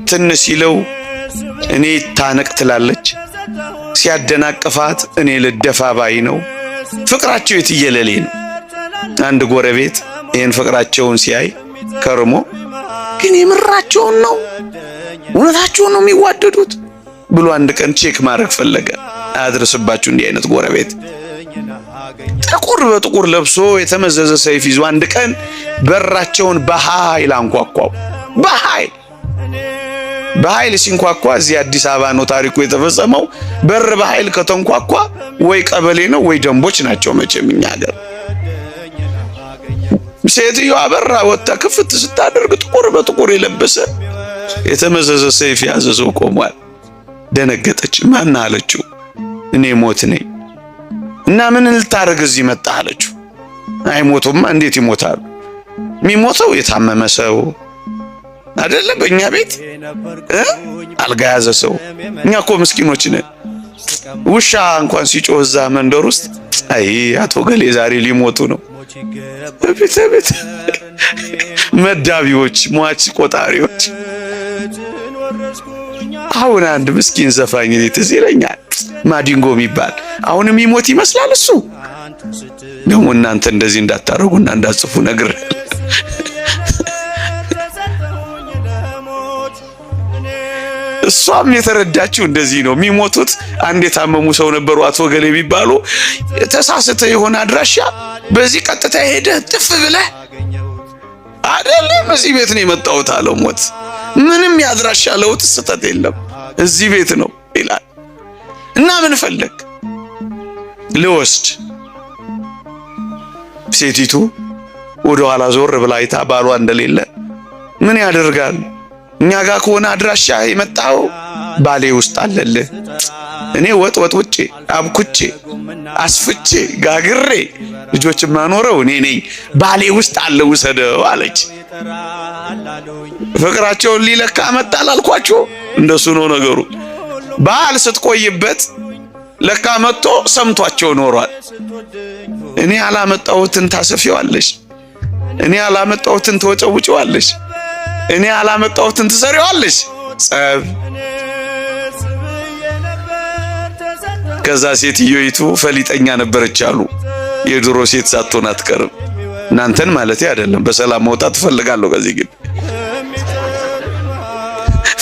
ትንሽ ሲለው እኔ ታነቅ ትላለች፣ ሲያደናቅፋት እኔ ልደፋ ባይ ነው። ፍቅራቸው የትየለሌ ነው። አንድ ጎረቤት ይህን ፍቅራቸውን ሲያይ ከርሞ ግን የምራቸውን ነው እውነታቸውን ነው የሚዋደዱት ብሎ አንድ ቀን ቼክ ማድረግ ፈለገ። አያድርስባችሁ እንዲህ አይነት ጎረቤት። ጥቁር በጥቁር ለብሶ የተመዘዘ ሰይፍ ይዞ አንድ ቀን በራቸውን በኃይል አንኳኳው። በኃይል ሲንኳኳ እዚህ አዲስ አበባ ነው ታሪኩ የተፈጸመው። በር በኃይል ከተንኳኳ ወይ ቀበሌ ነው ወይ ደንቦች ናቸው መቼም እኛ ሀገር። ሴትዮዋ በራ ወጣ ክፍት ስታደርግ ጥቁር በጥቁር የለበሰ የተመዘዘ ሰይፍ ያዘ ሰው ቆሟል። ደነገጠች። ማን አለችው? እኔ ሞት ነኝ። እና ምን ልታረግ እዚህ መጣ አለችው። አይሞቱማ እንዴት ይሞታሉ? የሚሞተው የታመመ ሰው አይደለ? በእኛ ቤት አልጋ ያዘ ሰው። እኛ እኮ ምስኪኖች ነን። ውሻ እንኳን ሲጮህ እዛ መንደር ውስጥ አይ አቶ ገሌ ዛሬ ሊሞቱ ነው ቤት መዳቢዎች፣ ሟች ቆጣሪዎች። አሁን አንድ ምስኪን ዘፋኝ ትዝ ይለኛል፣ ማዲንጎ የሚባል አሁንም ይሞት ይመስላል እሱ። ደግሞ እናንተ እንደዚህ እንዳታረጉና እንዳጽፉ ነገር እሷም የተረዳችው እንደዚህ ነው። የሚሞቱት አንድ የታመሙ ሰው ነበሩ አቶ ገሌ የሚባሉ። ተሳስተ የሆነ አድራሻ በዚህ ቀጥታ ሄደ ጥፍ ብለህ አይደለም እዚህ ቤት ነው የመጣሁት አለው። ሞት ምንም ያድራሻ ለውጥ ስተት የለም እዚህ ቤት ነው ይላል። እና ምን ፈለግ ልወስድ። ሴቲቱ ወደ ኋላ ዞር ብላ አይታ ባሏ እንደሌለ ምን ያደርጋል እኛ ጋር ከሆነ አድራሻ የመጣው ባሌ ውስጥ አለልህ። እኔ ወጥ ውጪ አብኩቼ አስፍቼ ጋግሬ ልጆች ማኖረው እኔ ነኝ። ባሌ ውስጥ አለ ውሰደው አለች። ፍቅራቸውን ሊለካ መጣል አልኳችሁ። እንደሱ ነው ነገሩ። ባል ስትቆይበት ለካ መጥቶ ሰምቷቸው ኖሯል። እኔ አላመጣሁትን ታሰፊዋለሽ፣ እኔ አላመጣሁትን ተወጨውጪዋለሽ፣ እኔ አላመጣሁትን ትሰሪዋለሽ። ጸብ። ከዛ ሴትዮይቱ ፈሊጠኛ ነበረች አሉ። የድሮ ሴት ሳትሆን አትቀርም። እናንተን ማለት አይደለም፣ በሰላም መውጣት ፈልጋለሁ ከዚህ ግን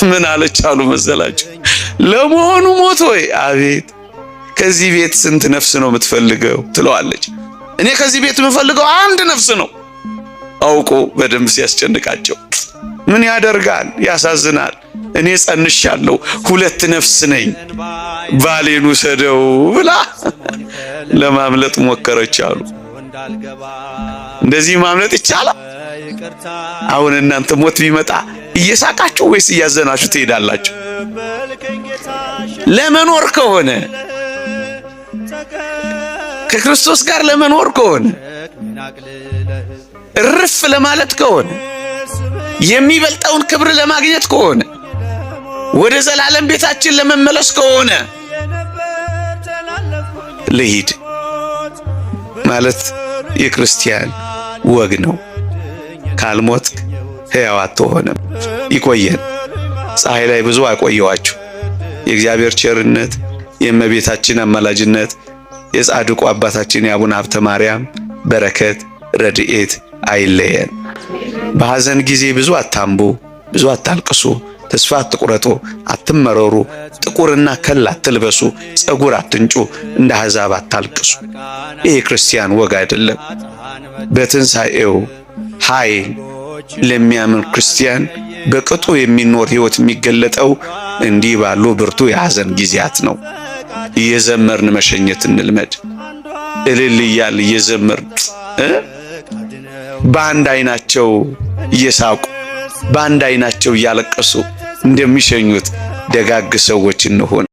ምን አለች አሉ መሰላችሁ? ለመሆኑ ሞት ወይ? አቤት ከዚህ ቤት ስንት ነፍስ ነው የምትፈልገው ትለዋለች። እኔ ከዚህ ቤት የምፈልገው አንድ ነፍስ ነው። አውቆ በደንብ ሲያስጨንቃቸው ምን ያደርጋል፣ ያሳዝናል። እኔ ጸንሻለሁ፣ 2 ነፍስ ነኝ፣ ባሌን ውሰደው ብላ ለማምለጥ ሞከረች አሉ። እንደዚህ ማምለጥ ይቻላል? አሁን እናንተ ሞት ቢመጣ እየሳቃችሁ ወይስ እያዘናችሁ ትሄዳላችሁ? ለመኖር ከሆነ ከክርስቶስ ጋር ለመኖር ከሆነ እርፍ ለማለት ከሆነ የሚበልጠውን ክብር ለማግኘት ከሆነ ወደ ዘላለም ቤታችን ለመመለስ ከሆነ ልሂድ ማለት የክርስቲያን ወግ ነው። ካልሞት ሕያው አትሆንም። ይቆየን። ፀሐይ ላይ ብዙ አቆየዋችሁ። የእግዚአብሔር ቸርነት፣ የእመቤታችን አማላጅነት፣ የጻድቁ አባታችን የአቡነ ሀብተ ማርያም በረከት ረድኤት አይለየን። በሐዘን ጊዜ ብዙ አታምቡ፣ ብዙ አታልቅሱ፣ ተስፋ አትቁረጡ፣ አትመረሩ፣ ጥቁርና ከል አትልበሱ፣ ጸጉር አትንጩ፣ እንደ አሕዛብ አታልቅሱ። ይሄ ክርስቲያን ወግ አይደለም። በትንሣኤው ኃይል ለሚያምን ክርስቲያን በቅጡ የሚኖር ሕይወት የሚገለጠው እንዲህ ባሉ ብርቱ የሐዘን ጊዜያት ነው። እየዘመርን መሸኘት እንልመድ። እልል እያል እየዘመርን በአንድ አይናቸው እየሳቁ በአንድ አይናቸው እያለቀሱ እንደሚሸኙት ደጋግ ሰዎች እንሆን።